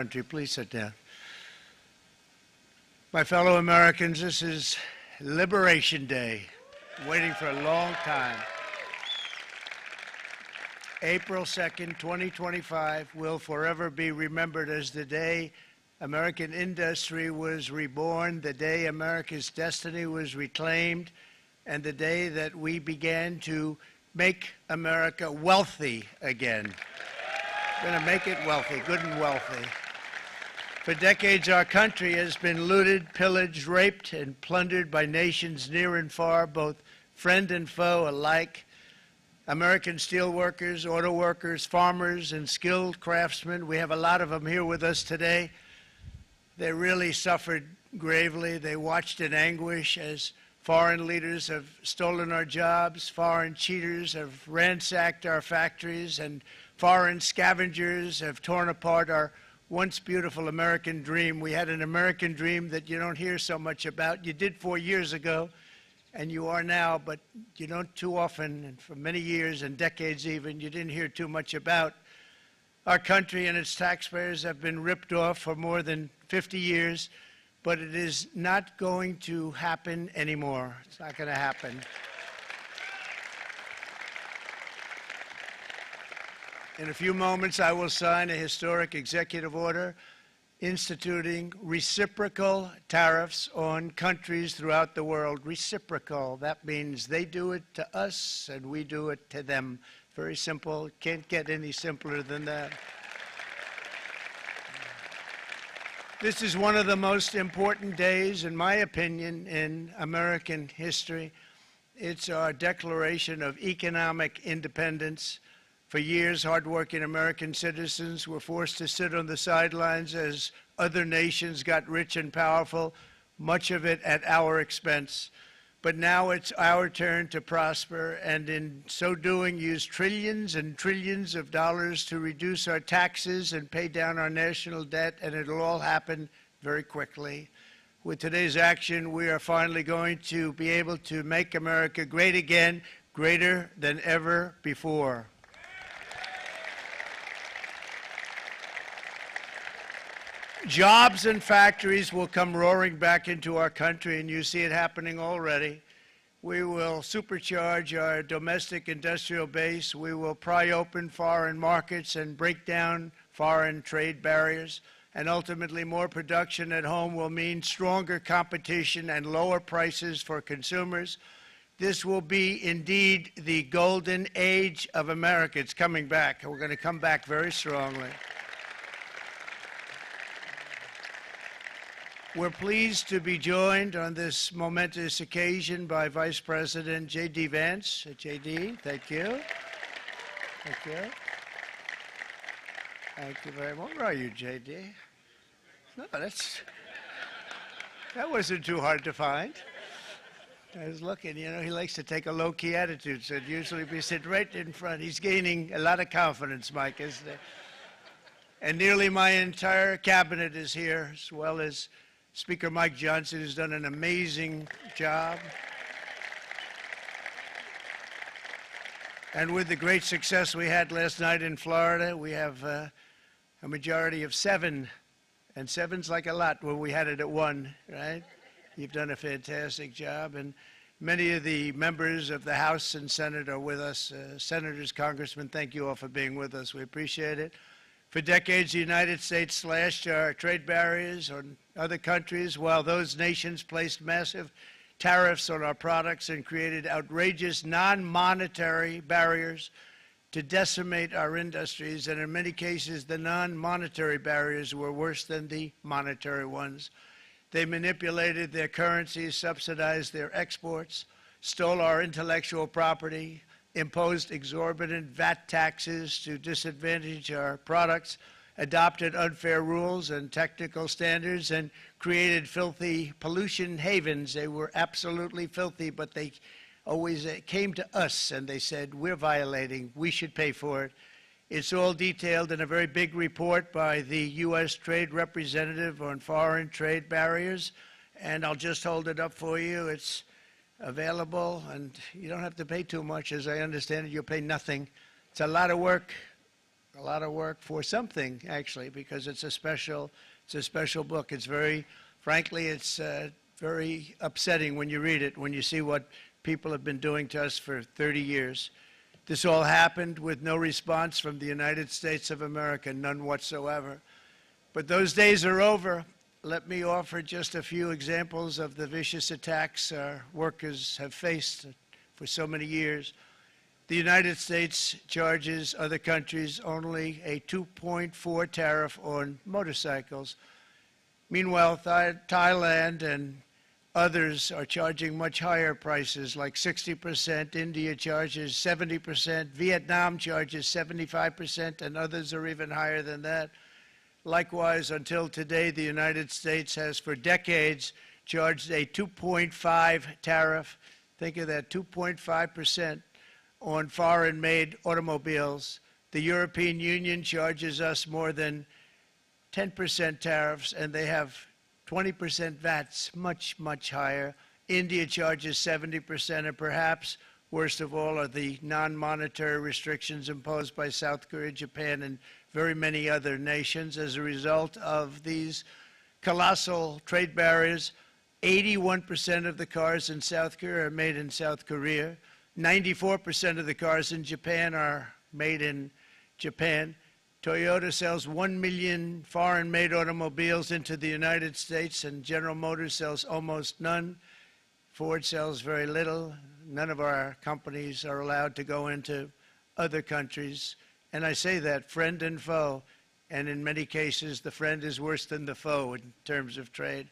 Country, please sit down. My fellow Americans, this is Liberation Day, waiting for a long time. April 2nd, 2025 will forever be remembered as the day American industry was reborn, the day America's destiny was reclaimed, and the day that we began to make America wealthy again. We're going to make it wealthy, good and wealthy. For decades, our country has been looted, pillaged, raped, and plundered by nations near and far, both friend and foe alike. American steel workers, auto workers, farmers, and skilled craftsmen, we have a lot of them here with us today. They really suffered gravely. They watched in anguish as foreign leaders have stolen our jobs, foreign cheaters have ransacked our factories, and foreign scavengers have torn apart our once beautiful American dream. We had an American dream that you don't hear so much about. You did 4 years ago, and you are now, but you don't too often, and for many years and decades even, you didn't hear too much about. Our country and its taxpayers have been ripped off for more than 50 years, but it is not going to happen anymore. It's not going to happen. In a few moments, I will sign a historic executive order instituting reciprocal tariffs on countries throughout the world. Reciprocal, that means they do it to us and we do it to them. Very simple, can't get any simpler than that. This is one of the most important days, in my opinion, in American history. It's our declaration of economic independence. For years, hardworking American citizens were forced to sit on the sidelines as other nations got rich and powerful, much of it at our expense. But now it's our turn to prosper, and in so doing, use trillions and trillions of dollars to reduce our taxes and pay down our national debt, and it'll all happen very quickly. With today's action, we are finally going to be able to make America great again, greater than ever before. Jobs and factories will come roaring back into our country, and you see it happening already. We will supercharge our domestic industrial base. We will pry open foreign markets and break down foreign trade barriers. And ultimately, more production at home will mean stronger competition and lower prices for consumers. This will be indeed the golden age of America. It's coming back. We're going to come back very strongly. We're pleased to be joined on this momentous occasion by Vice President J.D. Vance. J.D., thank you. Thank you. Thank you very much. Where are you, J.D.? No, that wasn't too hard to find. I was looking, you know, he likes to take a low-key attitude, so usually we sit right in front. He's gaining a lot of confidence, Mike, isn't he? And nearly my entire cabinet is here, as well as Speaker Mike Johnson, who's done an amazing job. And with the great success we had last night in Florida, we have a majority of 7. And 7's like a lot when we had it at 1, right? You've done a fantastic job. And many of the members of the House and Senate are with us. Senators, Congressmen, thank you all for being with us. We appreciate it. For decades, the United States slashed our trade barriers on other countries, while those nations placed massive tariffs on our products and created outrageous non-monetary barriers to decimate our industries. And in many cases, the non-monetary barriers were worse than the monetary ones. They manipulated their currencies, subsidized their exports, stole our intellectual property, imposed exorbitant VAT taxes to disadvantage our products, adopted unfair rules and technical standards, and created filthy pollution havens. They were absolutely filthy, but they always came to us and they said, we're violating, we should pay for it. It's all detailed in a very big report by the U.S. Trade Representative on Foreign Trade Barriers, and I'll just hold it up for you. It's available, and you don't have to pay too much. As I understand it, you'll pay nothing. It's a lot of work a lot of work for something, actually, because it's a special book. It's very, frankly, it's very upsetting when you read it, when you see what people have been doing to us for 30 years. This all happened with no response from the United States of America, none whatsoever. But those days are over. Let me offer just a few examples of the vicious attacks our workers have faced for so many years. The United States charges other countries only a 2.4 tariff on motorcycles. Meanwhile, Thailand and others are charging much higher prices, like 60%. India charges 70%. Vietnam charges 75%, and others are even higher than that. Likewise, until today, the United States has for decades charged a 2.5 tariff. Think of that, 2.5% on foreign-made automobiles. The European Union charges us more than 10% tariffs, and they have 20% VATs, much, much higher. India charges 70%, and perhaps worst of all are the non-monetary restrictions imposed by South Korea, Japan, and very many other nations. As a result of these colossal trade barriers, 81% of the cars in South Korea are made in South Korea. 94% of the cars in Japan are made in Japan. Toyota sells 1 million foreign-made automobiles into the United States, and General Motors sells almost none. Ford sells very little. None of our companies are allowed to go into other countries. And I say that, friend and foe, and in many cases, the friend is worse than the foe in terms of trade.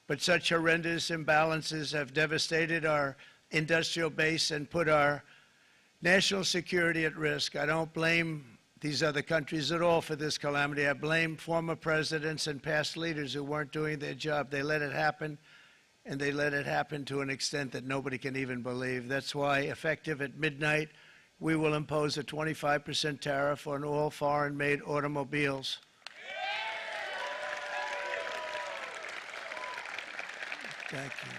But such horrendous imbalances have devastated our industrial base and put our national security at risk. I don't blame these other countries at all for this calamity. I blame former presidents and past leaders who weren't doing their job. They let it happen, and they let it happen to an extent that nobody can even believe. That's why, effective at midnight, we will impose a 25% tariff on all foreign-made automobiles. Thank you.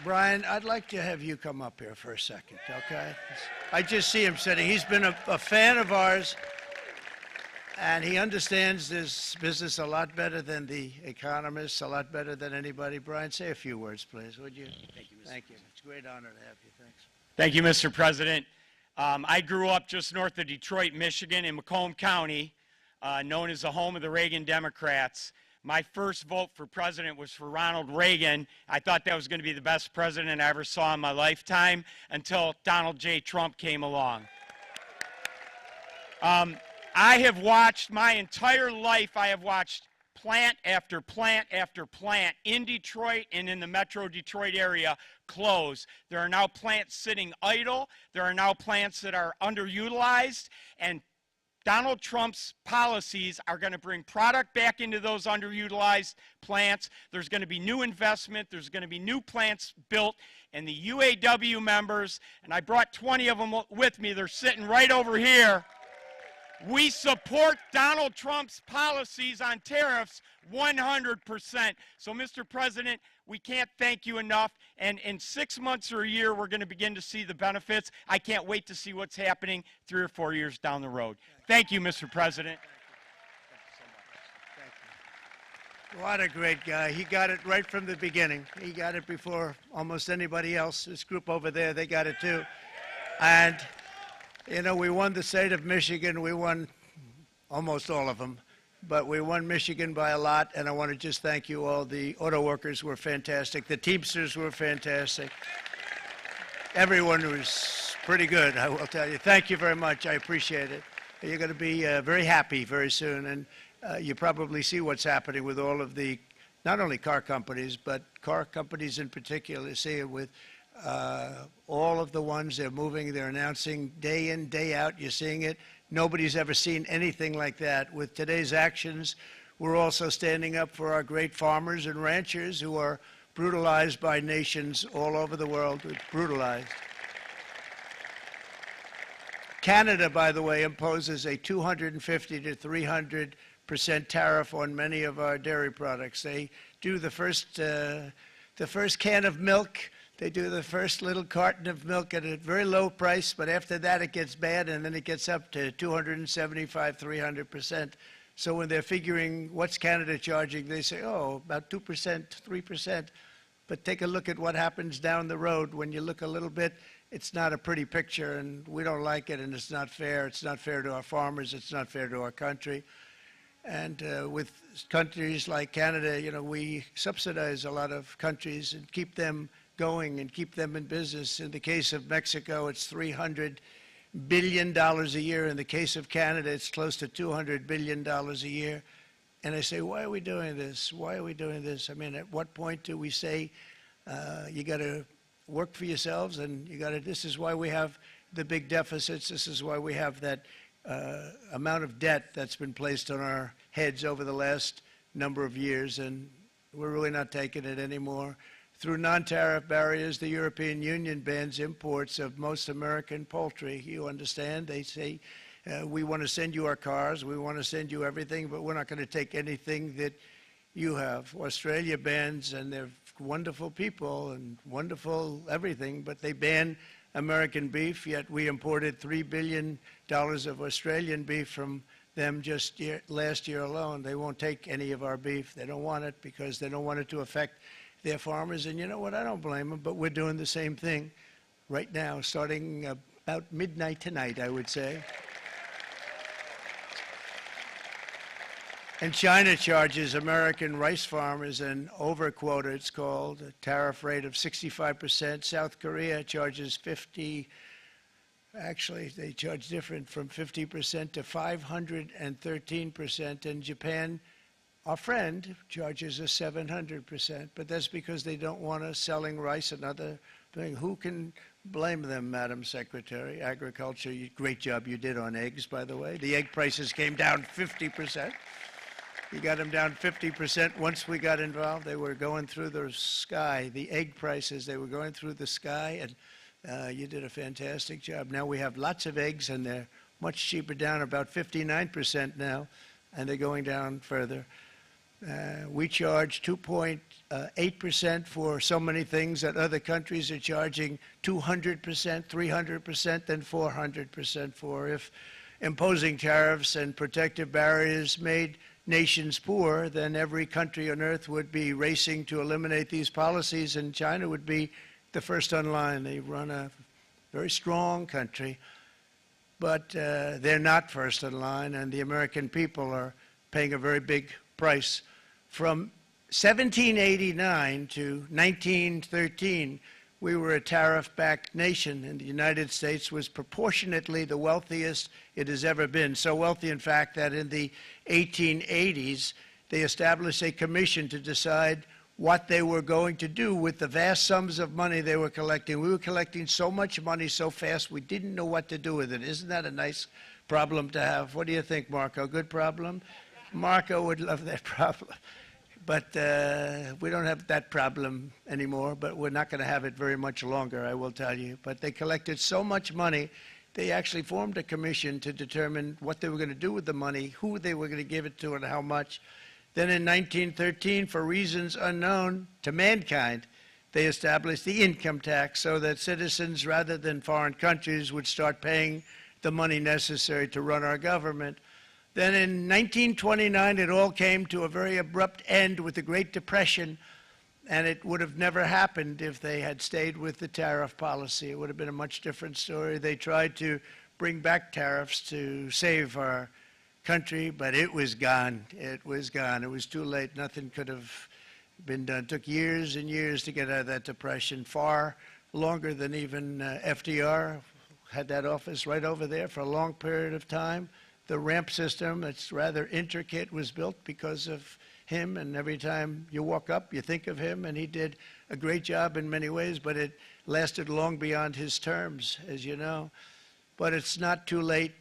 Brian, I'd like to have you come up here for a second, okay? I just see him sitting. He's been a fan of ours, and he understands this business a lot better than the economists, a lot better than anybody. Brian, say a few words, please, would you? Thank you, Mr. Thank you. President. It's a great honor to have you. Thanks. Thank you, Mr. President. I grew up just north of Detroit, Michigan, in Macomb County, known as the home of the Reagan Democrats. My first vote for president was for Ronald Reagan. I thought that was going to be the best president I ever saw in my lifetime until Donald J. Trump came along. I have watched my entire life, I have watched plant after plant after plant in Detroit and in the metro Detroit area close. There are now plants sitting idle. There are now plants that are underutilized, and Donald Trump's policies are going to bring product back into those underutilized plants. There's going to be new investment. There's going to be new plants built. And the UAW members, and I brought 20 of them with me, they're sitting right over here. We support Donald Trump's policies on tariffs 100%. So, Mr. President, we can't thank you enough. And in 6 months or a year, we're going to begin to see the benefits. I can't wait to see what's happening 3 or 4 years down the road. Thank you, Mr. President. Thank you. What a great guy. He got it right from the beginning. He got it before almost anybody else. This group over there, they got it too. And, you know, we won the state of Michigan. We won almost all of them. But we won Michigan by a lot, and I want to just thank you all. The auto workers were fantastic. The Teamsters were fantastic. Everyone was pretty good, I will tell you. Thank you very much. I appreciate it. You're going to be very happy very soon, and you probably see what's happening with all of the, not only car companies, but car companies in particular. You see it with all of the ones they're moving, they're announcing day in, day out. You're seeing it. Nobody's ever seen anything like that. With today's actions, we're also standing up for our great farmers and ranchers who are brutalized by nations all over the world. Brutalized. Canada, by the way, imposes a 250 to 300% tariff on many of our dairy products. They do the first can of milk. They do the first little carton of milk at a very low price, but after that it gets bad, and then it gets up to 275, 300%. So when they're figuring what's Canada charging, they say, oh, about 2%, 3%. But take a look at what happens down the road. When you look a little bit, it's not a pretty picture, and we don't like it, and it's not fair. It's not fair to our farmers. It's not fair to our country. And with countries like Canada, you know, we subsidize a lot of countries and keep them going and keep them in business. In the case of Mexico, it's $300 billion a year. In the case of Canada, it's close to $200 billion a year. And I say, why are we doing this? Why are we doing this? I mean, at what point do we say, you got to work for yourselves, and you got to, this is why we have the big deficits. This is why we have that amount of debt that's been placed on our heads over the last number of years, and we're really not taking it anymore. Through non-tariff barriers, the European Union bans imports of most American poultry. You understand? They say, we want to send you our cars, we want to send you everything, but we're not going to take anything that you have. Australia bans, and they're wonderful people and wonderful everything, but they ban American beef, yet we imported $3 billion of Australian beef from them just last year alone. They won't take any of our beef. They don't want it because they don't want it to affect their farmers. And you know what? I don't blame them, but we're doing the same thing right now, starting about midnight tonight, I would say. And China charges American rice farmers an overquota, it's called, a tariff rate of 65%. South Korea charges 50, actually they charge different, from 50% to 513%. And Japan, our friend, charges us 700%. But that's because they don't want us selling rice, another thing. Who can blame them, Madam Secretary? Agriculture, great job you did on eggs, by the way. The egg prices came down 50%. You got them down 50% once we got involved. They were going through the sky. The egg prices, they were going through the sky, and you did a fantastic job. Now we have lots of eggs, and they're much cheaper, down about 59% now, and they're going down further. We charge 2.8% for so many things that other countries are charging 200%, 300%, and 400% for. If imposing tariffs and protective barriers made nations poor, then every country on earth would be racing to eliminate these policies, and China would be the first on line. They run a very strong country, but they're not first in line, and the American people are paying a very big price. From 1789 to 1913, we were a tariff-backed nation, and the United States was proportionately the wealthiest it has ever been. So wealthy, in fact, that in the 1880s, they established a commission to decide what they were going to do with the vast sums of money they were collecting. We were collecting so much money so fast, we didn't know what to do with it. Isn't that a nice problem to have? What do you think, Marco? Good problem? Marco would love that problem. But we don't have that problem anymore, but we're not going to have it very much longer, I will tell you. But they collected so much money, they actually formed a commission to determine what they were going to do with the money, who they were going to give it to, and how much. Then in 1913, for reasons unknown to mankind, they established the income tax so that citizens, rather than foreign countries, would start paying the money necessary to run our government. Then in 1929, it all came to a very abrupt end with the Great Depression, and it would have never happened if they had stayed with the tariff policy. It would have been a much different story. They tried to bring back tariffs to save our country, but it was gone. It was gone. It was too late. Nothing could have been done. It took years and years to get out of that depression, far longer than even FDR had that office right over there for a long period of time. The ramp system, that's rather intricate, was built because of him, and every time you walk up, you think of him, and he did a great job in many ways, but it lasted long beyond his terms, as you know. But it's not too late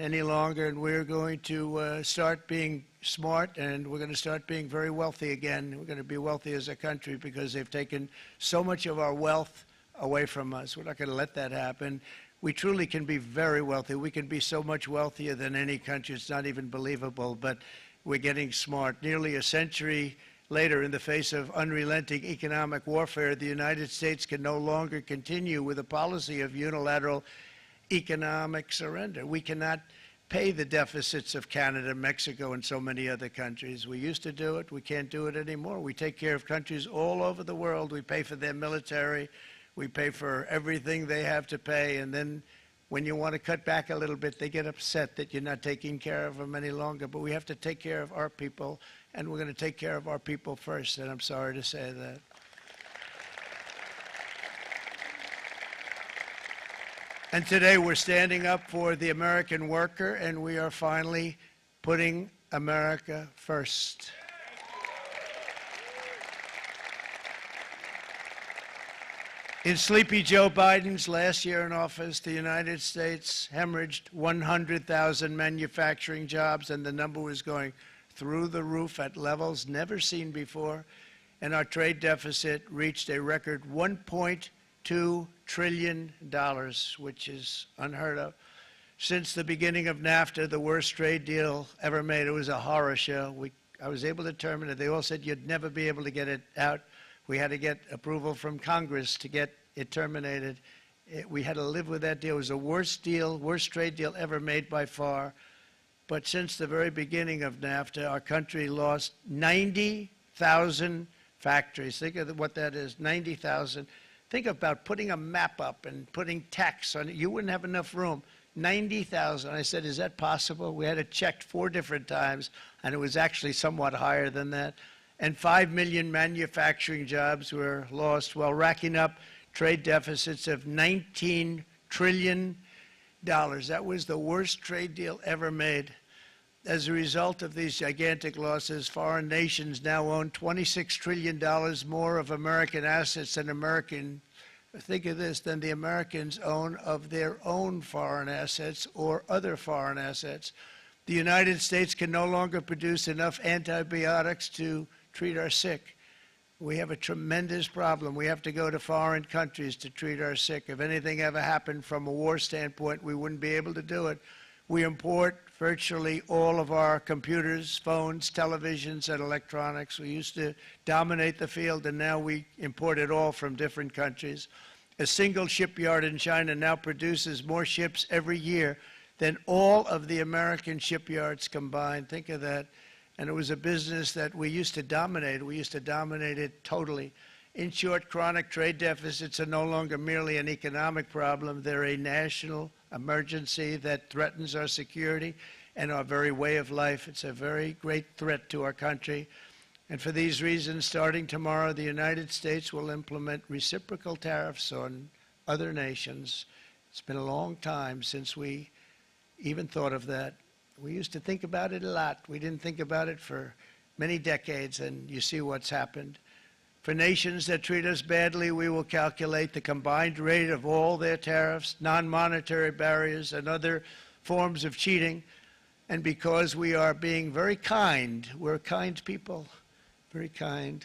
any longer, and we're going to start being smart, and we're going to start being very wealthy again. We're going to be wealthy as a country because they've taken so much of our wealth away from us. We're not going to let that happen. We truly can be very wealthy. We can be so much wealthier than any country. It's not even believable, but we're getting smart. Nearly a century later, in the face of unrelenting economic warfare, the United States can no longer continue with a policy of unilateral economic surrender. We cannot pay the deficits of Canada, Mexico, and so many other countries. We used to do it. We can't do it anymore. We take care of countries all over the world. We pay for their military. We pay for everything they have to pay. And then when you want to cut back a little bit, they get upset that you're not taking care of them any longer. But we have to take care of our people, and we're going to take care of our people first. And I'm sorry to say that. And today we're standing up for the American worker, and we are finally putting America first. In Sleepy Joe Biden's last year in office, the United States hemorrhaged 100,000 manufacturing jobs, and the number was going through the roof at levels never seen before. And our trade deficit reached a record $1.2 trillion, which is unheard of. Since the beginning of NAFTA, the worst trade deal ever made, it was a horror show. I was able to terminate it. They all said you'd never be able to get it out. We had to get approval from Congress to get it terminated. We had to live with that deal. It was the worst trade deal ever made by far. But since the very beginning of NAFTA, our country lost 90,000 factories. Think of what that is, 90,000. Think about putting a map up and putting tax on it. You wouldn't have enough room. 90,000. I said, is that possible? We had it checked 4 different times, and it was actually somewhat higher than that. And 5 million manufacturing jobs were lost while racking up trade deficits of $19 trillion. That was the worst trade deal ever made. As a result of these gigantic losses, foreign nations now own $26 trillion more of American assets than think of this, than the Americans own of their own foreign assets or other foreign assets. The United States can no longer produce enough antibiotics to treat our sick. We have a tremendous problem. We have to go to foreign countries to treat our sick. If anything ever happened from a war standpoint, we wouldn't be able to do it. We import virtually all of our computers, phones, televisions, and electronics. We used to dominate the field, and now we import it all from different countries. A single shipyard in China now produces more ships every year than all of the American shipyards combined. Think of that. And it was a business that we used to dominate. We used to dominate it totally. In short, chronic trade deficits are no longer merely an economic problem. They're a national emergency that threatens our security and our very way of life. It's a very great threat to our country. And for these reasons, starting tomorrow, the United States will implement reciprocal tariffs on other nations. It's been a long time since we even thought of that. We used to think about it a lot. We didn't think about it for many decades, and you see what's happened. For nations that treat us badly, we will calculate the combined rate of all their tariffs, non-monetary barriers, and other forms of cheating. And because we are being very kind, we're kind people, very kind.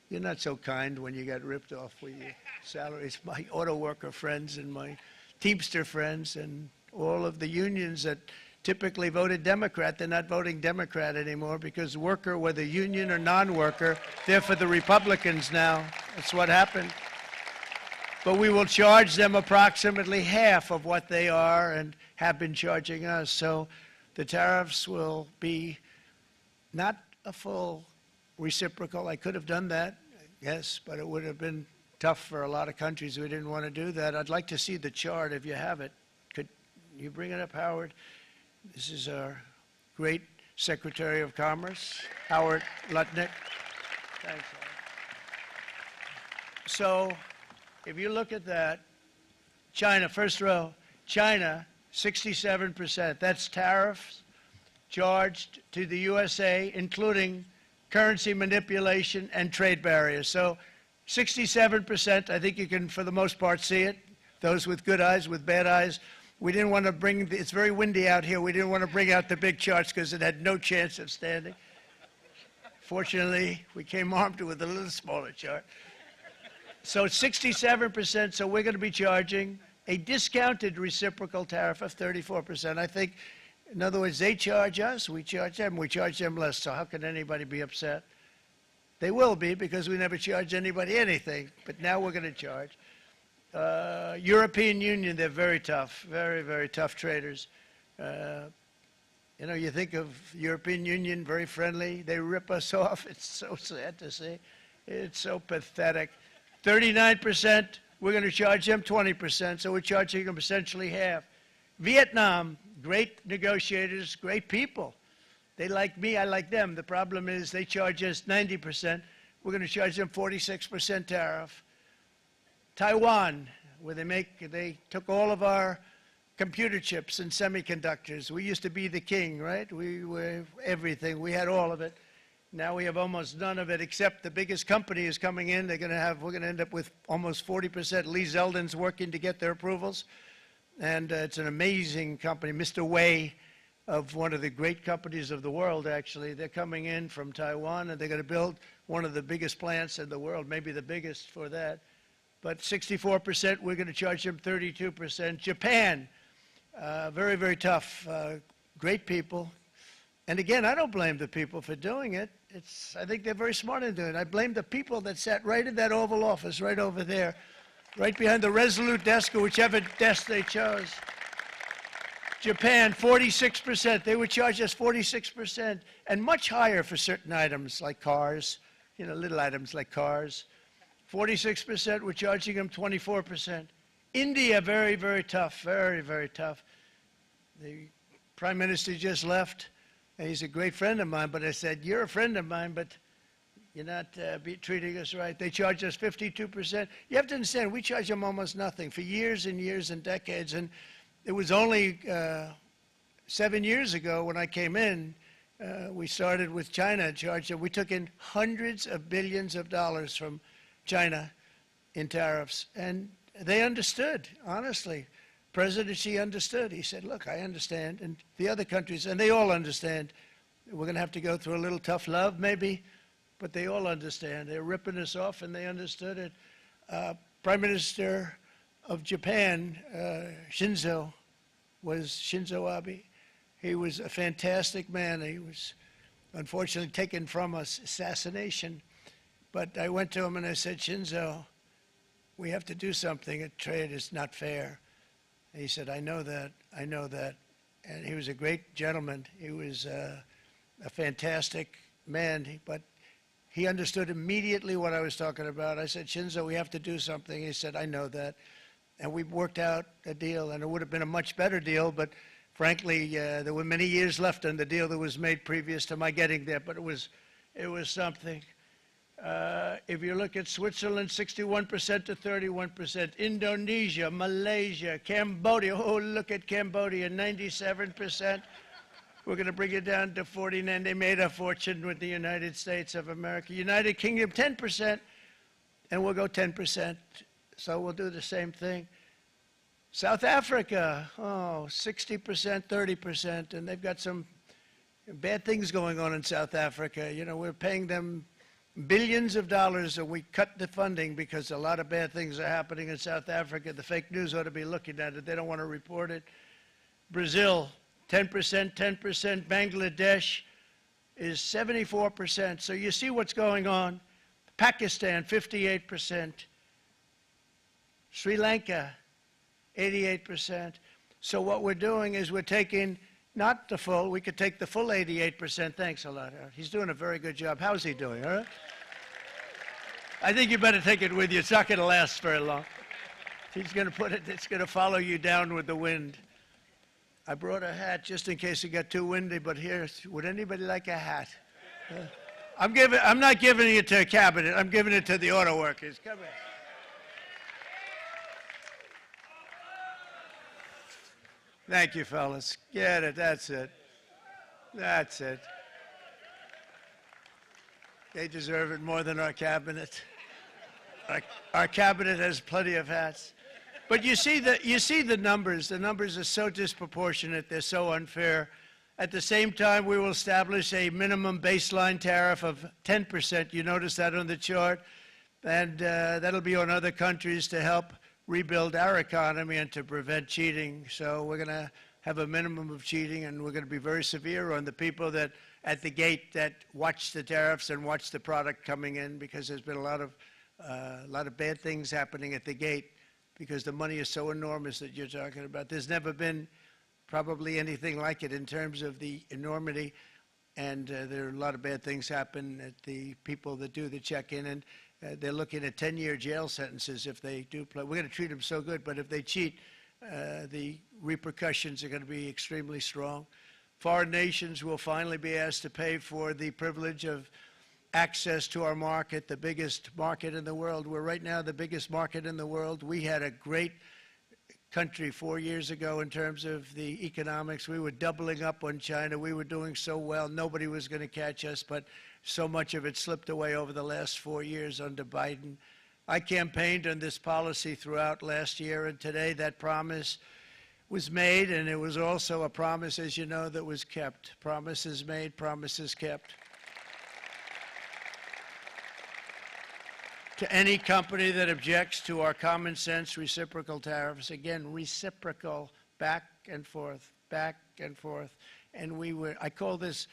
You're not so kind when you got ripped off with your salaries. My auto worker friends and my Teamster friends and all of the unions that typically voted Democrat, they're not voting Democrat anymore because worker, whether union or non-worker, they're for the Republicans now. That's what happened. But we will charge them approximately half of what they are and have been charging us. So the tariffs will be not a full reciprocal. I could have done that, yes, but it would have been tough for a lot of countries who didn't want to do that. I'd like to see the chart if you have it. Could you bring it up, Howard? This is our great Secretary of Commerce, Howard Lutnick. Thanks, Howard. So if you look at that, China, first row, China, 67%. That's tariffs charged to the USA, including currency manipulation and trade barriers. So 67%, I think you can, for the most part, see it. Those with good eyes, with bad eyes. We didn't want to bring, it's very windy out here. We didn't want to bring out the big charts because it had no chance of standing. Fortunately, we came armed with a little smaller chart. So 67%, so we're going to be charging a discounted reciprocal tariff of 34%. I think, in other words, they charge us, we charge them less. So how can anybody be upset? They will be because we never charge anybody anything, but now we're going to charge. European Union, they're very tough, very, very tough traders. You know, you think of European Union, very friendly. They rip us off. It's so sad to see. It's so pathetic. 39%, we're going to charge them 20%, so we're charging them essentially half. Vietnam, great negotiators, great people. They like me, I like them. The problem is they charge us 90%. We're going to charge them 46% tariff. Taiwan, where they took all of our computer chips and semiconductors. We used to be the king, right? We were everything. We had all of it. Now we have almost none of it, except the biggest company is coming in. We're going to end up with almost 40%. Lee Zeldin's working to get their approvals. And it's an amazing company. Mr. Wei, of one of the great companies of the world, actually. They're coming in from Taiwan, and they're going to build one of the biggest plants in the world, maybe the biggest for that. But 64%, we're going to charge them 32%. Japan, very, very tough, great people. And again, I don't blame the people for doing it. I think they're very smart in doing it. I blame the people that sat right in that Oval Office, right over there, right behind the Resolute desk or whichever desk they chose. Japan, 46%. They would charge us 46%, and much higher for certain items like cars, you know, little items like cars. 46%, we're charging them 24%. India, very, very tough, very, very tough. The Prime Minister just left, and he's a great friend of mine, but I said, you're a friend of mine, but you're not treating us right. They charge us 52%. You have to understand, we charge them almost nothing for years and years and decades, and it was only 7 years ago when I came in, we started with China and charged them. We took in hundreds of billions of dollars from China in tariffs, and they understood, honestly. President Xi understood. He said, look, I understand, and the other countries, and they all understand. We're going to have to go through a little tough love, maybe, but they all understand. They're ripping us off, and they understood it. Prime Minister of Japan, Shinzo Abe. He was a fantastic man. He was unfortunately taken from us, assassination. But I went to him and I said, Shinzo, we have to do something. Trade is not fair. And he said, I know that, I know that. And he was a great gentleman. He was a fantastic man, but he understood immediately what I was talking about. I said, Shinzo, we have to do something. He said, I know that. And we worked out a deal, and it would have been a much better deal, but frankly, there were many years left on the deal that was made previous to my getting there, but it was something. If you look at Switzerland, 61% to 31%. Indonesia, Malaysia, Cambodia. Oh, look at Cambodia, 97%. We're going to bring it down to 49. They made a fortune with the United States of America. United Kingdom, 10%, and we'll go 10%. So we'll do the same thing. South Africa, 60%, 30%, and they've got some bad things going on in South Africa. You know, we're paying them billions of dollars, and we cut the funding because a lot of bad things are happening in South Africa. The fake news ought to be looking at it. They don't want to report it. Brazil, 10%, 10%. Bangladesh is 74%. So you see what's going on. Pakistan, 58%. Sri Lanka, 88%. So what we're doing is we're taking not the full, we could take the full 88%. Thanks a lot, Harold. He's doing a very good job. How's he doing, all right? I think you better take it with you. It's not going to last very long. He's going to put it, it's going to follow you down with the wind. I brought a hat just in case it got too windy, but here, would anybody like a hat? I'm not giving it to a cabinet. I'm giving it to the auto workers. Come here. Thank you, fellas. Get it. That's it. That's it. They deserve it more than our cabinet. Our cabinet has plenty of hats. But you see the numbers. The numbers are so disproportionate. They're so unfair. At the same time, we will establish a minimum baseline tariff of 10%. You notice that on the chart. And that'll be on other countries to help rebuild our economy and to prevent cheating. So we're going to have a minimum of cheating, and we're going to be very severe on the people that at the gate that watch the tariffs and watch the product coming in, because there's been a lot of bad things happening at the gate because the money is so enormous that you're talking about. There's never been probably anything like it in terms of the enormity, and there are a lot of bad things happen at the people that do the check-in, and they're looking at 10-year jail sentences if they do play. We're going to treat them so good, but if they cheat, the repercussions are going to be extremely strong. Foreign nations will finally be asked to pay for the privilege of access to our market, the biggest market in the world. We're right now the biggest market in the world. We had a great country 4 years ago in terms of the economics. We were doubling up on China. We were doing so well. Nobody was going to catch us, but so much of it slipped away over the last 4 years under Biden. I campaigned on this policy throughout last year, and today that promise was made, and it was also a promise, as you know, that was kept. Promises made, promises kept. To any company that objects to our common sense reciprocal tariffs, again, reciprocal, back and forth, back and forth. And I call this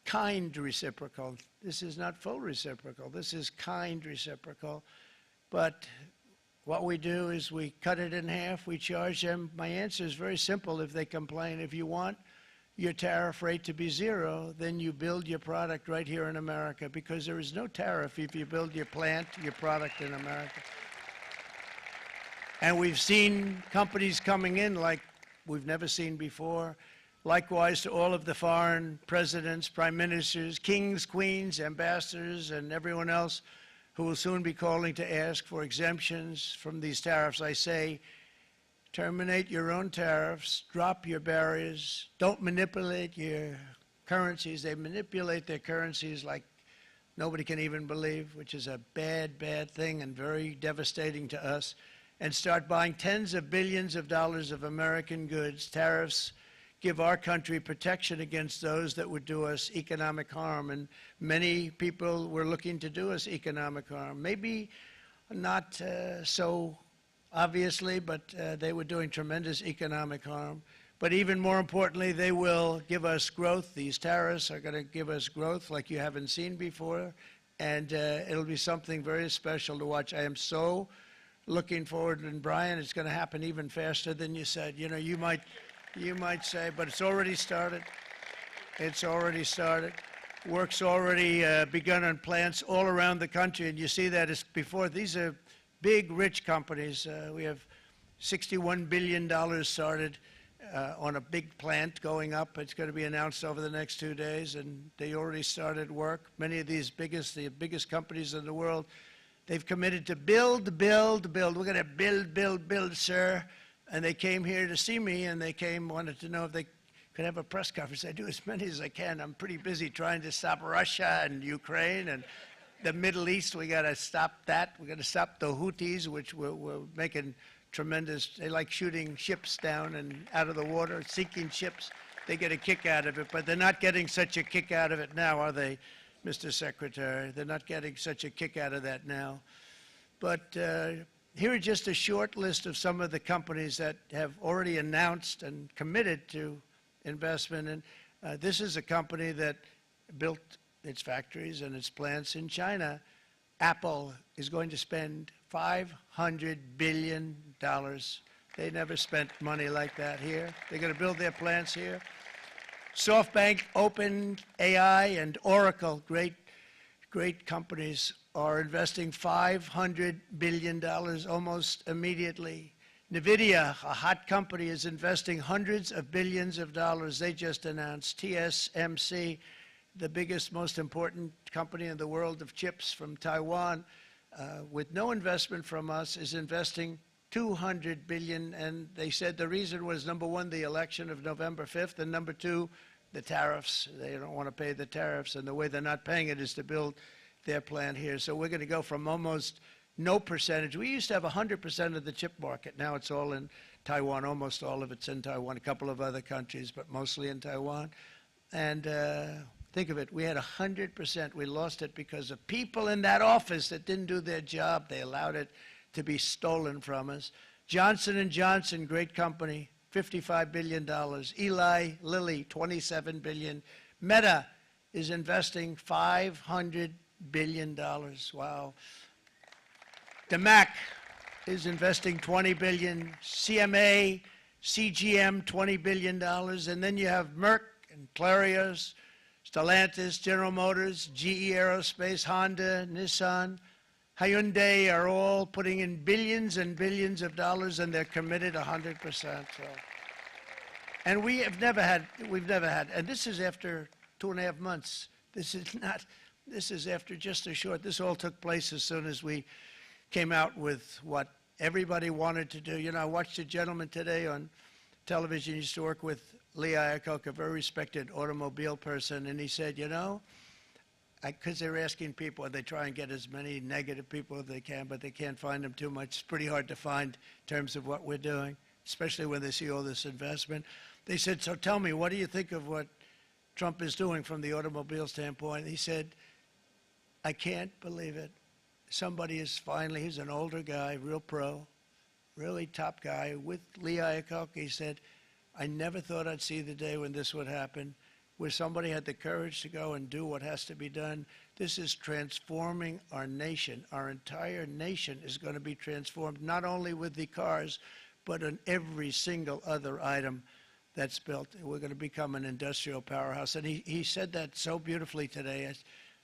kind reciprocal. This is not full reciprocal. This is kind reciprocal. But what we do is we cut it in half. We charge them. My answer is very simple if they complain. If you want your tariff rate to be zero, then you build your product right here in America, because there is no tariff if you build your plant, your product in America. And we've seen companies coming in like we've never seen before. Likewise to all of the foreign presidents, prime ministers, kings, queens, ambassadors, and everyone else who will soon be calling to ask for exemptions from these tariffs. I say, terminate your own tariffs, drop your barriers, don't manipulate your currencies. They manipulate their currencies like nobody can even believe, which is a bad, bad thing and very devastating to us, and start buying tens of billions of dollars of American goods. Tariffs give our country protection against those that would do us economic harm, and many people were looking to do us economic harm. Maybe not so obviously, but they were doing tremendous economic harm. But even more importantly, they will give us growth. These tariffs are going to give us growth like you haven't seen before, and it'll be something very special to watch. I am so looking forward, and Brian, it's going to happen even faster than you said. You know, you might say, but it's already started. It's already started. Work's already begun on plants all around the country, and you see that as before. These are big, rich companies. We have $61 billion started on a big plant going up. It's going to be announced over the next 2 days, and they already started work. Many of these the biggest companies in the world, they've committed to build, build, build. We're going to build, build, build, sir. And they came here to see me, and they wanted to know if they could have a press conference. I do as many as I can. I'm pretty busy trying to stop Russia and Ukraine and the Middle East. We got to stop that. We got to stop the Houthis, which we're making tremendous. They like shooting ships down and out of the water, sinking ships. They get a kick out of it, but they're not getting such a kick out of it now, are they, Mr. Secretary? They're not getting such a kick out of that now. But here are just a short list of some of the companies that have already announced and committed to investment. And this is a company that built its factories and its plants in China. Apple is going to spend $500 billion. They never spent money like that here. They're going to build their plants here. SoftBank, OpenAI, and Oracle, great companies, are investing $500 billion almost immediately. NVIDIA, a hot company, is investing hundreds of billions of dollars. They just announced. TSMC, the biggest, most important company in the world of chips from Taiwan, with no investment from us, is investing $200 billion. And they said the reason was, number one, the election of November 5th, and number two, the tariffs. They don't want to pay the tariffs, and the way they're not paying it is to build their plant here. So we're going to go from almost no percentage. We used to have 100% of the chip market. Now it's all in Taiwan. Almost all of it's in Taiwan. A couple of other countries, but mostly in Taiwan. And think of it. We had 100%. We lost it because of people in that office that didn't do their job. They allowed it to be stolen from us. Johnson & Johnson, great company, $55 billion. Eli Lilly, $27 billion. Meta, is investing $500 billion. Wow. The MAC is investing $20 billion. CMA, CGM, $20 billion. And then you have Merck and Clarios, Stellantis, General Motors, GE Aerospace, Honda, Nissan, Hyundai are all putting in billions and billions of dollars, and they're committed 100%. So. And we've never had, and this is after 2.5 months. This is after just a short, this all took place as soon as we came out with what everybody wanted to do. You know, I watched a gentleman today on television, he used to work with Lee Iacocca, a very respected automobile person, and he said, you know, because they're asking people, they try and get as many negative people as they can, but they can't find them too much. It's pretty hard to find in terms of what we're doing, especially when they see all this investment. They said, so tell me, what do you think of what Trump is doing from the automobile standpoint? He said, I can't believe it. Somebody is finally, he's an older guy, real pro, really top guy, with Lee Iacocca. He said, I never thought I'd see the day when this would happen, where somebody had the courage to go and do what has to be done. This is transforming our nation. Our entire nation is going to be transformed, not only with the cars, but on every single other item that's built. We're going to become an industrial powerhouse. And he said that so beautifully today. In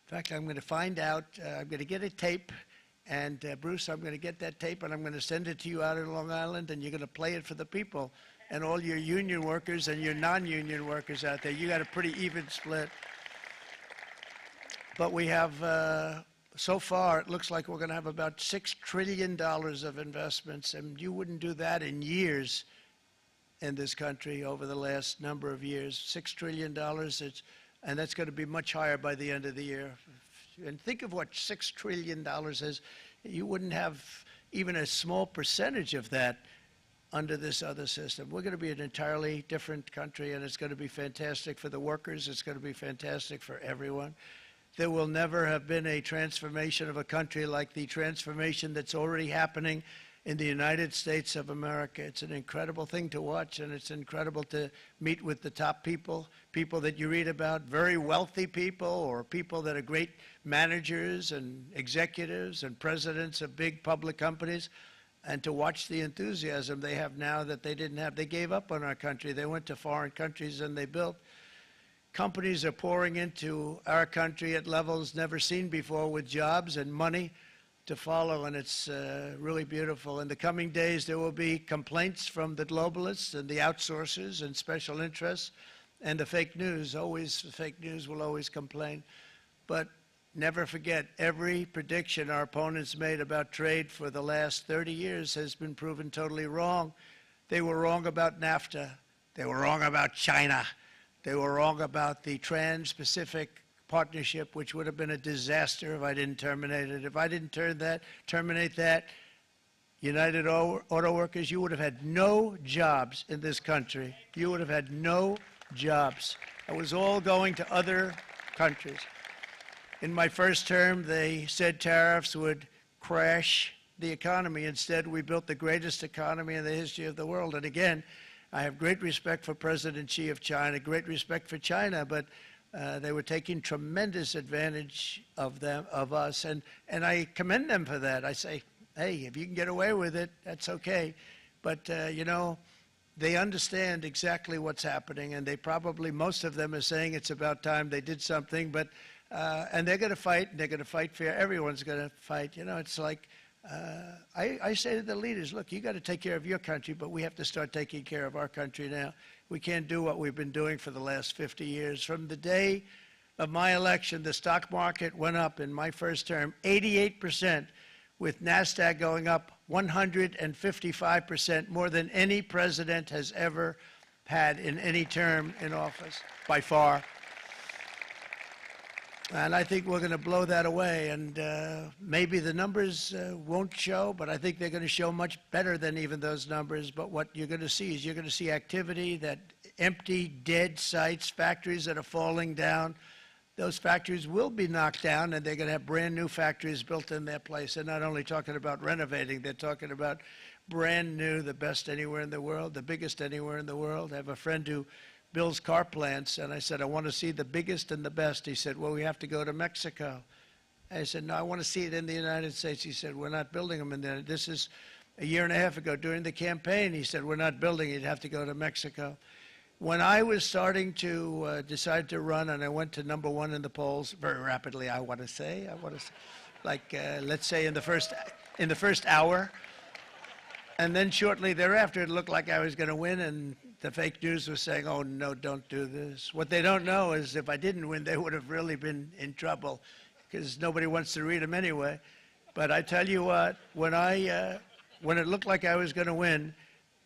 fact, I'm going to find out, I'm going to get a tape, and Bruce, I'm going to get that tape, and I'm going to send it to you out in Long Island, and you're going to play it for the people. And all your union workers and your non-union workers out there, you got a pretty even split. But we have, so far, it looks like we're going to have about $6 trillion of investments, and you wouldn't do that in years in this country over the last number of years. $6 trillion, and that's going to be much higher by the end of the year. And think of what $6 trillion is. You wouldn't have even a small percentage of that under this other system. We're going to be an entirely different country, and it's going to be fantastic for the workers. It's going to be fantastic for everyone. There will never have been a transformation of a country like the transformation that's already happening in the United States of America. It's an incredible thing to watch, and it's incredible to meet with the top people, people that you read about, very wealthy people, or people that are great managers and executives and presidents of big public companies, and to watch the enthusiasm they have now that they didn't have. They gave up on our country. They went to foreign countries and they built. Companies are pouring into our country at levels never seen before, with jobs and money to follow, and it's really beautiful. In the coming days, there will be complaints from the globalists and the outsourcers and special interests and the fake news. Always, the fake news will always complain. But never forget, every prediction our opponents made about trade for the last 30 years has been proven totally wrong. They were wrong about NAFTA. They were wrong about China. They were wrong about the Trans-Pacific Partnership, which would have been a disaster if I didn't terminate it. If I didn't terminate that, United Auto Workers, you would have had no jobs in this country. You would have had no jobs. It was all going to other countries. In my first term, they said tariffs would crash the economy. Instead, we built the greatest economy in the history of the world. And again, I have great respect for President Xi of China, great respect for China, but they were taking tremendous advantage of us, and I commend them for that. I say, hey, if you can get away with it, that's okay. But, you know, they understand exactly what's happening, and they probably, most of them are saying it's about time they did something, but, and they're going to fight, and they're going to fight fair. Everyone's going to fight. You know, it's like, I say to the leaders, look, you got to take care of your country, but we have to start taking care of our country now. We can't do what we've been doing for the last 50 years. From the day of my election, the stock market went up in my first term 88%, with NASDAQ going up 155%, more than any president has ever had in any term in office, by far. And I think we're going to blow that away, and maybe the numbers won't show, but I think they're going to show much better than even those numbers. But what you're going to see is you're going to see activity, that empty, dead sites, factories that are falling down. Those factories will be knocked down, and they're going to have brand new factories built in their place. They're not only talking about renovating, they're talking about brand new, the best anywhere in the world, the biggest anywhere in the world. I have a friend who builds car plants. And I said, I want to see the biggest and the best. He said, well, we have to go to Mexico. I said, no, I want to see it in the United States. He said, we're not building them in there. This is a year and a half ago during the campaign. He said, we're not building it. You'd have to go to Mexico. When I was starting to decide to run, and I went to number one in the polls very rapidly, I want to say, like, let's say in the first hour. And then shortly thereafter, it looked like I was going to win, and the fake news was saying, oh, no, don't do this. What they don't know is if I didn't win, they would have really been in trouble, because nobody wants to read them anyway. But I tell you what, when it looked like I was going to win,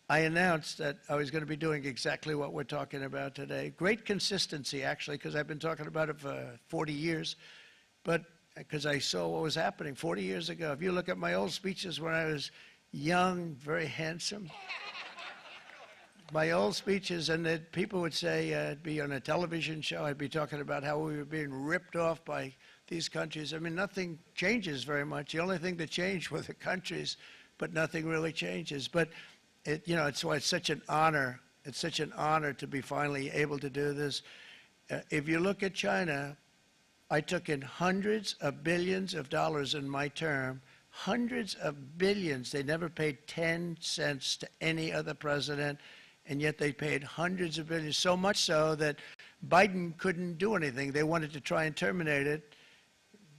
I announced that I was going to be doing exactly what we're talking about today. Great consistency, actually, because I've been talking about it for 40 years, but because I saw what was happening 40 years ago. If you look at my old speeches when I was young, very handsome, my old speeches, and that people would say, I'd be on a television show, I'd be talking about how we were being ripped off by these countries. I mean, nothing changes very much. The only thing that changed were the countries, but nothing really changes. But it's why it's such an honor. It's such an honor to be finally able to do this. If you look at China, I took in hundreds of billions of dollars in my term, hundreds of billions. They never paid 10 cents to any other president, and yet they paid hundreds of billions, so much so that Biden couldn't do anything. They wanted to try and terminate it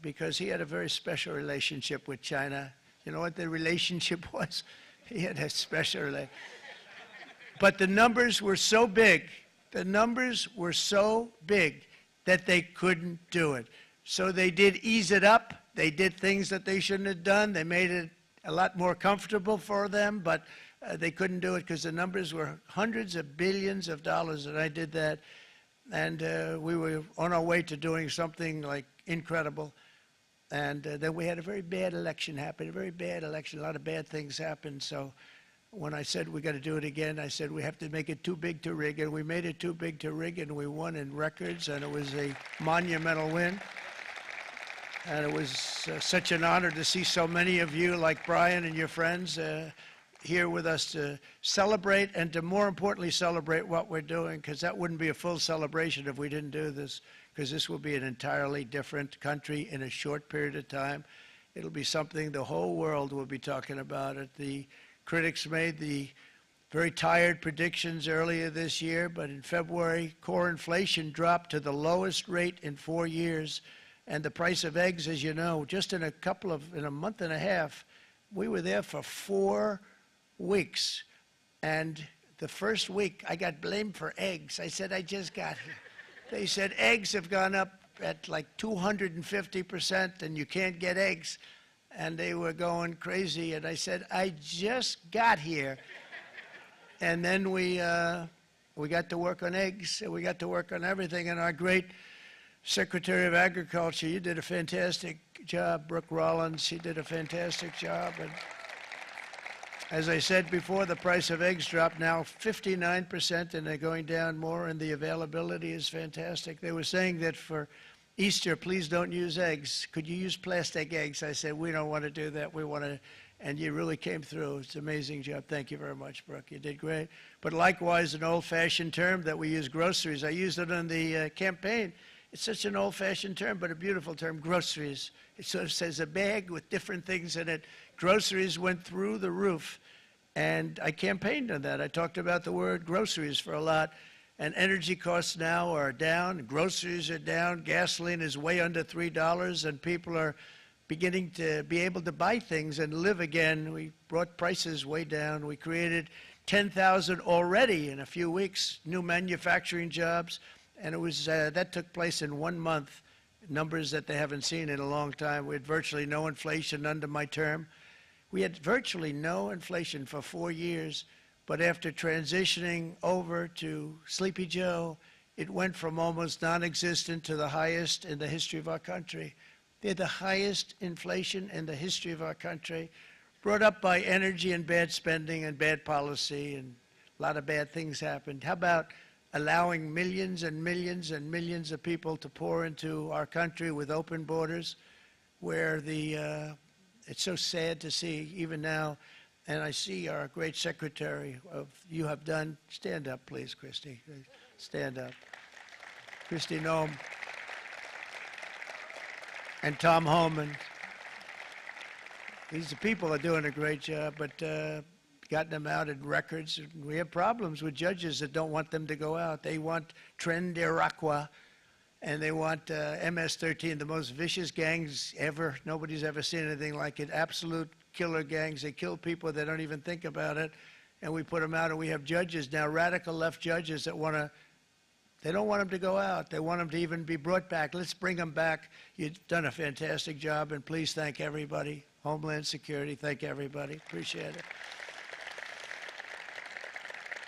because he had a very special relationship with China. You know what the relationship was? He had a special relationship. But the numbers were so big, that they couldn't do it. So they did ease it up. They did things that they shouldn't have done. They made it a lot more comfortable for them, but they couldn't do it because the numbers were hundreds of billions of dollars, and I did that. And we were on our way to doing something like incredible. And then we had a very bad election happen, a lot of bad things happened. So when I said we got to do it again, I said we have to make it too big to rig, and we made it too big to rig, and we won in records, and it was a monumental win. And it was such an honor to see so many of you, like Brian and your friends, here with us to celebrate, and to more importantly celebrate what we're doing, because that wouldn't be a full celebration if we didn't do this, because this will be an entirely different country in a short period of time. It'll be something the whole world will be talking about it. The critics made the very tired predictions earlier this year, but in February, core inflation dropped to the lowest rate in 4 years. And the price of eggs, as you know, just in a month and a half, we were there for 4 weeks. And the first week, I got blamed for eggs. I said, I just got here. They said eggs have gone up at like 250%, and you can't get eggs. And they were going crazy. And I said, I just got here. And then we got to work on eggs, and we got to work on everything. And our great Secretary of Agriculture, you did a fantastic job. Brooke Rollins, she did a fantastic job. And as I said before, the price of eggs dropped now 59%, and they're going down more, and the availability is fantastic. They were saying that for Easter, please don't use eggs. Could you use plastic eggs? I said, we don't want to do that. We want to, and you really came through. It's an amazing job. Thank you very much, Brooke. You did great. But likewise, an old-fashioned term that we use, groceries. I used it on the campaign. It's such an old-fashioned term, but a beautiful term, groceries. It sort of says a bag with different things in it. Groceries went through the roof, and I campaigned on that. I talked about the word groceries for a lot, and energy costs now are down, groceries are down, gasoline is way under $3, and people are beginning to be able to buy things and live again. We brought prices way down. We created 10,000 already in a few weeks, new manufacturing jobs. And it was that took place in 1 month, numbers that they haven't seen in a long time. We had virtually no inflation under my term. We had virtually no inflation for 4 years, but after transitioning over to Sleepy Joe, it went from almost non-existent to the highest in the history of our country. They had the highest inflation in the history of our country, brought up by energy and bad spending and bad policy, and a lot of bad things happened. How about allowing millions and millions and millions of people to pour into our country with open borders, where it's so sad to see even now, and I see our great secretary you have done, stand up please, Christy. Stand up. Christy Noem and Tom Homan. These people are doing a great job, but gotten them out in records. We have problems with judges that don't want them to go out. They want Tren de Aragua, and they want MS-13, the most vicious gangs ever. Nobody's ever seen anything like it. Absolute killer gangs. They kill people. They don't even think about it. And we put them out, and we have judges now, radical left judges that want to, they don't want them to go out. They want them to even be brought back. Let's bring them back. You've done a fantastic job, and please thank everybody. Homeland Security, thank everybody. Appreciate it.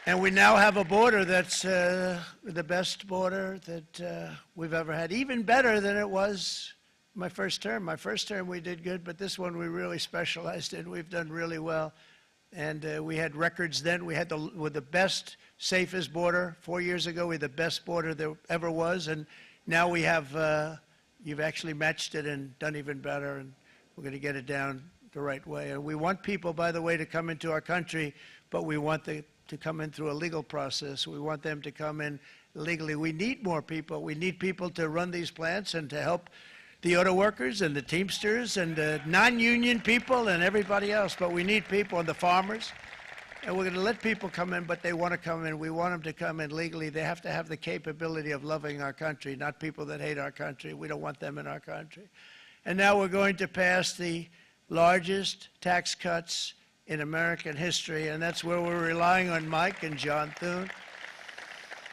And we now have a border that's the best border that we've ever had, even better than it was my first term. My first term we did good, but this one we really specialized in. We've done really well. And we had records then. We had the best, safest border. 4 years ago, we had the best border there ever was. And now we have, you've actually matched it and done even better. And we're going to get it down the right way. And we want people, by the way, to come into our country, but we want them to come in through a legal process. We want them to come in legally. We need more people. We need people to run these plants and to help the auto workers and the Teamsters and the non-union people and everybody else. But we need people and the farmers. And we're going to let people come in, but they want to come in. We want them to come in legally. They have to have the capability of loving our country, not people that hate our country. We don't want them in our country. And now we're going to pass the largest tax cuts in American history, and that's where we're relying on Mike and John Thune.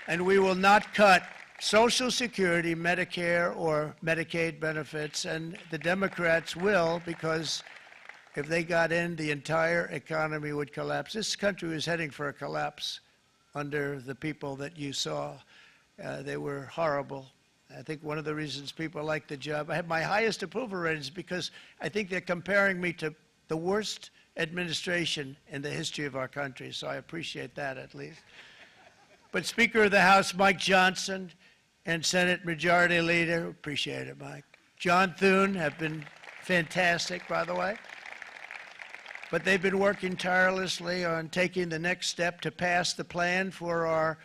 And we will not cut Social Security, Medicare, or Medicaid benefits, and the Democrats will, because if they got in, the entire economy would collapse. This country was heading for a collapse under the people that you saw. They were horrible. I think one of the reasons people like the job, I have my highest approval ratings because I think they're comparing me to the worst administration in the history of our country, so I appreciate that at least. But Speaker of the House Mike Johnson and Senate Majority Leader, appreciate it, Mike. John Thune have been fantastic, by the way. But they've been working tirelessly on taking the next step to pass the plan for our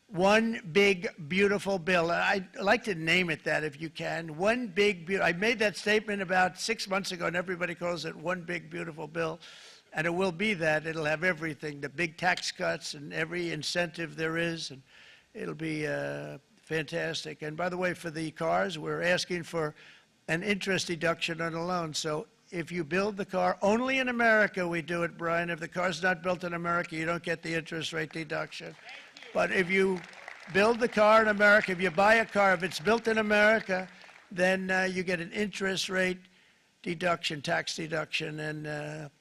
one big, beautiful bill. I'd like to name it that if you can. One big, I made that statement about 6 months ago, and everybody calls it one big, beautiful bill. And it will be that. It'll have everything, the big tax cuts and every incentive there is. And it'll be fantastic. And by the way, for the cars, we're asking for an interest deduction on a loan. So if you build the car, only in America we do it, Brian. If the car's not built in America, you don't get the interest rate deduction. But if you build the car in America, if you buy a car, if it's built in America, then you get an interest rate deduction, tax deduction, and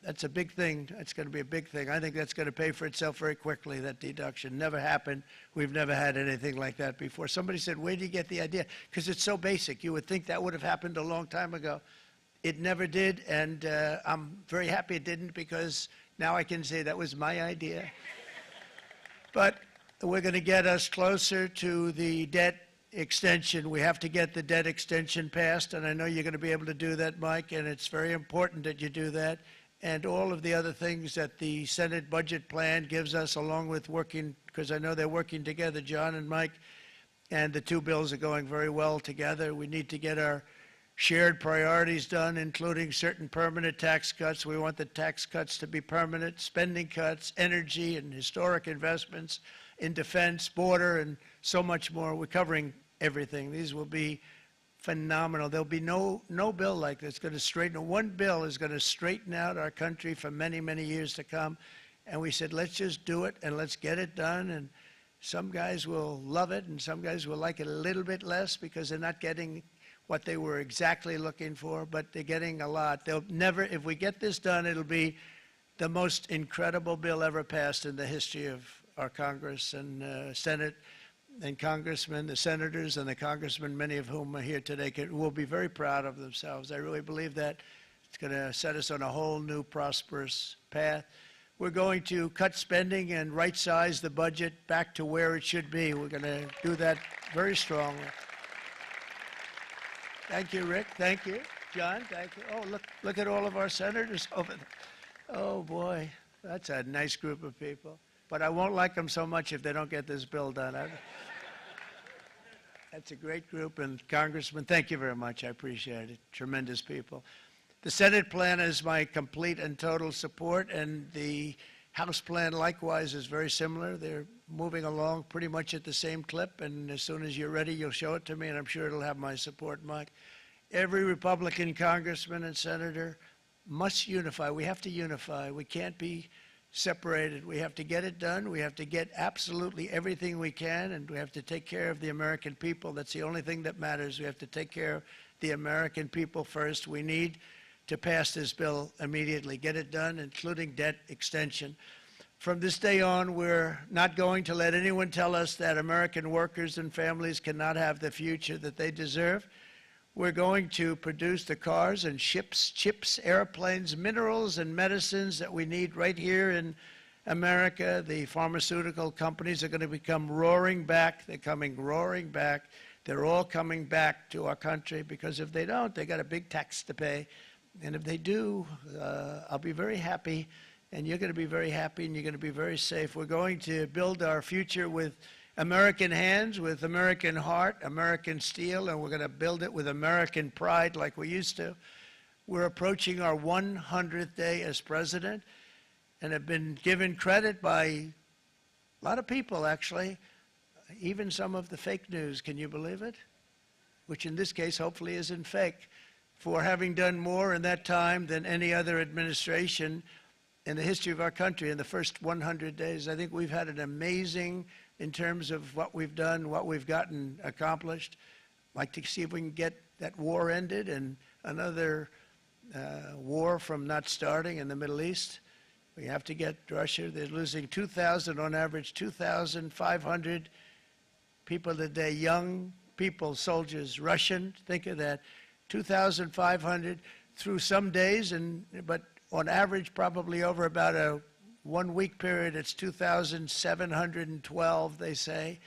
that's a big thing. It's going to be a big thing. I think that's going to pay for itself very quickly, that deduction. Never happened. We've never had anything like that before. Somebody said, where did you get the idea? Because it's so basic. You would think that would have happened a long time ago. It never did, and I'm very happy it didn't, because now I can say that was my idea. But we're going to get us closer to the debt extension. We have to get the debt extension passed, and I know you're going to be able to do that, Mike, and it's very important that you do that. And all of the other things that the Senate budget plan gives us, along with working, because I know they're working together, John and Mike, and the two bills are going very well together. We need to get our shared priorities done, including certain permanent tax cuts. We want the tax cuts to be permanent, spending cuts, energy and historic investments in defense, border, and so much more. We're covering everything. These will be phenomenal. There'll be no bill like this going to straighten. One bill is going to straighten out our country for many, many years to come. And we said, let's just do it and let's get it done. And some guys will love it and some guys will like it a little bit less because they're not getting what they were exactly looking for, but they're getting a lot. They'll never, if we get this done, it'll be the most incredible bill ever passed in the history of our Congress and Senate and congressmen, the senators and the congressmen, many of whom are here today, will be very proud of themselves. I really believe that it's going to set us on a whole new prosperous path. We're going to cut spending and right-size the budget back to where it should be. We're going to do that very strongly. Thank you, Rick. Thank you. John, thank you. Oh, look at all of our senators over there. Oh, boy, that's a nice group of people. But I won't like them so much if they don't get this bill done. That's a great group, and Congressman, thank you very much. I appreciate it. Tremendous people. The Senate plan is my complete and total support, and the House plan likewise is very similar. They're moving along pretty much at the same clip, and as soon as you're ready, you'll show it to me, and I'm sure it'll have my support, Mike. Every Republican congressman and senator must unify. We have to unify. We can't be separated. We have to get it done. We have to get absolutely everything we can, and we have to take care of the American people. That's the only thing that matters. We have to take care of the American people first. We need to pass this bill immediately, get it done, including debt extension. From this day on, we're not going to let anyone tell us that American workers and families cannot have the future that they deserve. We're going to produce the cars and ships, chips, airplanes, minerals, and medicines that we need right here in America. The pharmaceutical companies are going to come roaring back. They're coming roaring back. They're all coming back to our country, because if they don't, they got a big tax to pay. And if they do, I'll be very happy, and you're going to be very happy, and you're going to be very safe. We're going to build our future with American hands, with American heart, American steel, and we're going to build it with American pride like we used to. We're approaching our 100th day as president, and have been given credit by a lot of people, actually, even some of the fake news, can you believe it? Which in this case hopefully isn't fake, for having done more in that time than any other administration in the history of our country in the first 100 days. I think we've had an amazing, in terms of what we've done, what we've gotten accomplished. I'd like to see if we can get that war ended and another war from not starting in the Middle East. We have to get Russia. They're losing 2,000 on average, 2,500 people a day, young people, soldiers, Russian, think of that. 2,500 through some days, but on average, probably over about a 1 week period, it's 2,712, they say.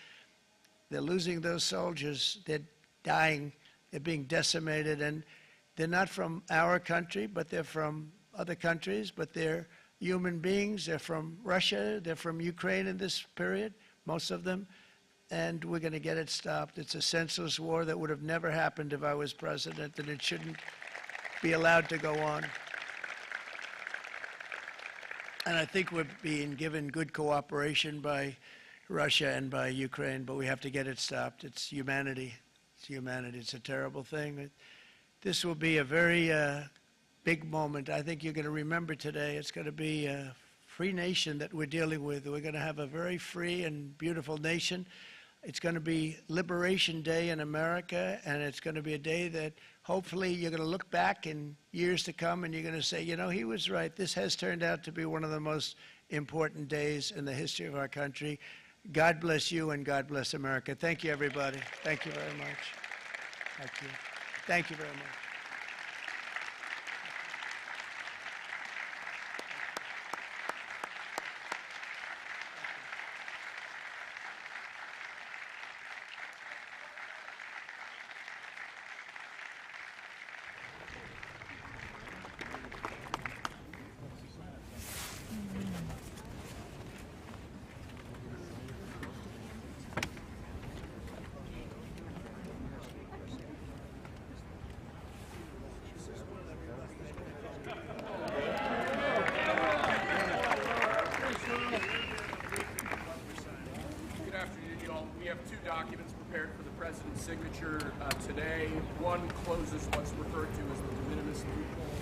They're losing those soldiers. They're dying. They're being decimated. And they're not from our country, but they're from other countries. But they're human beings. They're from Russia. They're from Ukraine in this period, most of them. And we're going to get it stopped. It's a senseless war that would have never happened if I was president, and it shouldn't be allowed to go on. And I think we're being given good cooperation by Russia and by Ukraine, but we have to get it stopped. It's humanity. It's humanity. It's a terrible thing. This will be a very big moment. I think you're going to remember today. It's going to be a free nation that we're dealing with. We're going to have a very free and beautiful nation. It's going to be Liberation Day in America, and it's going to be a day that hopefully you're going to look back in years to come and you're going to say, you know, he was right. This has turned out to be one of the most important days in the history of our country. God bless you, and God bless America. Thank you, everybody. Thank you very much. Thank you. Thank you very much. Documents prepared for the president's signature today. One closes what's referred to as the de minimis loophole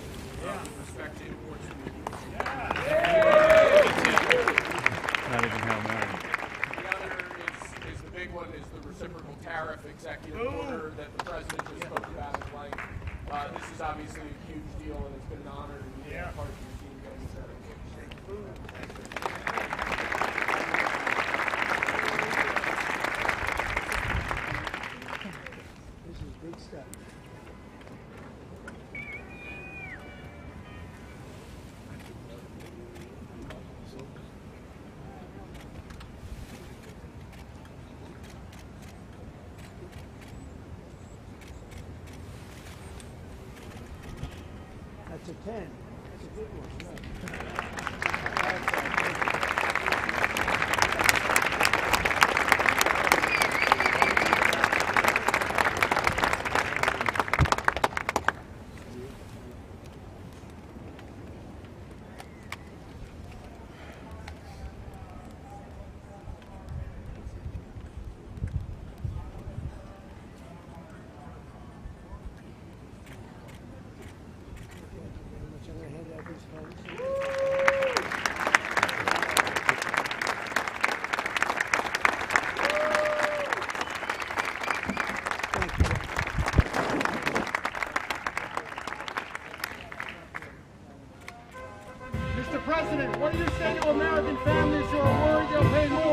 with respect to imports from the Not even Hail Mary. The other is the big one, is the reciprocal tariff executive order that the president just spoke about at length. This is obviously a huge deal, and it's been an honor to be part of your team getting this done. Big stuff. That's a 10. That's a good one. President, what do you say to American families who are worried they'll pay more